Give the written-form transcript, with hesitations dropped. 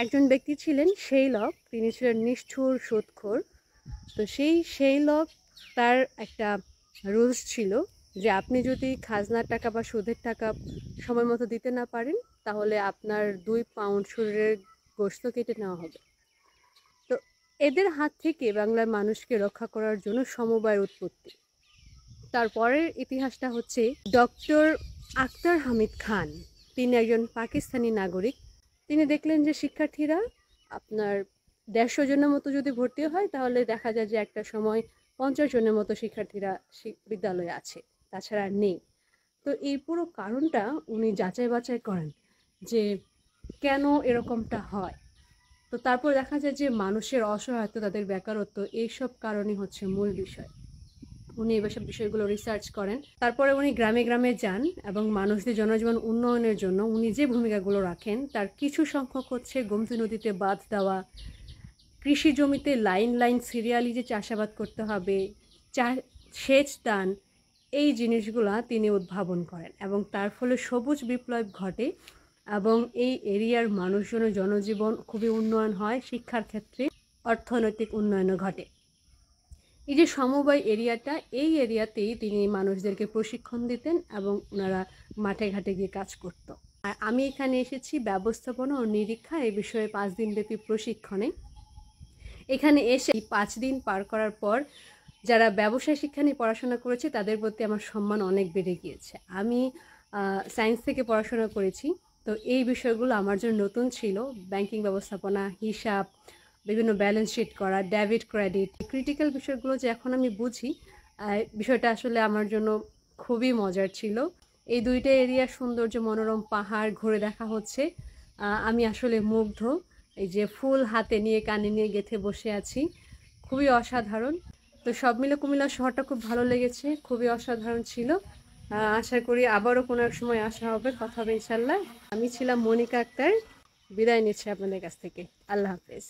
একজন ব্যক্তি ছিলেন শেইলক, তিনি ছিলেন নিষ্ঠুর সুদখোর। তো সেই শেইলক, তার একটা রুলস ছিল যে আপনি যদি খাজনার টাকা বা সুদের টাকা সময় মতো দিতে না পারেন, তাহলে আপনার 2 পাউন্ড শরীরের গোশত কেটে নেওয়া হবে। তো এদের হাত থেকে বাংলার মানুষকে রক্ষা করার জন্য সমবায়ের উৎপত্তি। তারপরের ইতিহাসটা হচ্ছে ডক্টর আখতার হামিদ খান। তিনি একজন পাকিস্তানি নাগরিক। তিনি দেখলেন যে শিক্ষার্থীরা আপনার 150 জনের মতো যদি ভর্তি হয়, তাহলে দেখা যায় যে একটা সময় 50 জনের মতো শিক্ষার্থীরা বিদ্যালয়ে আছে, তাছাড়া আর নেই। তো এই পুরো কারণটা উনি যাচাই বাছাই করেন যে কেন এরকমটা হয়। তো তারপর দেখা যায় যে মানুষের অসহায়ত্ব, তাদের বেকারত্ব, এইসব কারণই হচ্ছে মূল বিষয়। উনি এসব বিষয়গুলো রিসার্চ করেন। তারপরে উনি গ্রামে গ্রামে যান এবং মানুষদের জনজীবন উন্নয়নের জন্য উনি যে ভূমিকাগুলো রাখেন তার কিছু সংখ্যক হচ্ছে গোমতী নদীতে বাঁধ দেওয়া, কৃষি জমিতে লাইন লাইন সিরিয়ালি যে চাষাবাদ করতে হবে, সেচ দান, এই জিনিসগুলা তিনি উদ্ভাবন করেন এবং তার ফলে সবুজ বিপ্লব ঘটে এবং এই এরিয়ার মানুষজনের জনজীবন খুবই উন্নয়ন হয়, শিক্ষার ক্ষেত্রে অর্থনৈতিক উন্নয়নও ঘটে। এই যে সমবায় এরিয়াটা, এই এরিয়াতেই তিনি মানুষদেরকে প্রশিক্ষণ দিতেন এবং ওনারা মাঠে ঘাটে গিয়ে কাজ করত। আর আমি এখানে এসেছি ব্যবস্থাপনা ও নিরীক্ষা এই বিষয়ে 5 দিনব্যাপী প্রশিক্ষণে। এখানে এসে 5 দিন পার করার পর যারা ব্যবসায় শিক্ষা নিয়ে পড়াশোনা করেছে তাদের প্রতি আমার সম্মান অনেক বেড়ে গিয়েছে। আমি সায়েন্স থেকে পড়াশোনা করেছি, তো এই বিষয়গুলো আমার জন্য নতুন ছিল। ব্যাংকিং ব্যবস্থাপনা, হিসাব, বিভিন্ন ব্যালেন্স শিট করা, ডেবিট ক্রেডিট, ক্রিটিক্যাল বিষয়গুলো যে এখন আমি বুঝি, বিষয়টা আসলে আমার জন্য খুবই মজার ছিল। এই দুইটা এরিয়া সৌন্দর্য, মনোরম পাহাড় ঘুরে দেখা হচ্ছে। আমি আসলে মুগ্ধ। এই যে ফুল হাতে নিয়ে কানে নিয়ে গেঁথে বসে আছি, খুবই অসাধারণ। তো সব মিলে কুমিল্লা শহরটা খুব ভালো লেগেছে, খুবই অসাধারণ ছিল। আশা করি আবারও কোনো এক সময় আসা হবে, কথা হবে ইনশাল্লাহ। আমি ছিলাম মনিকা আক্তার, বিদায় নিচ্ছি আপনাদের কাছ থেকে। আল্লাহ হাফেজ।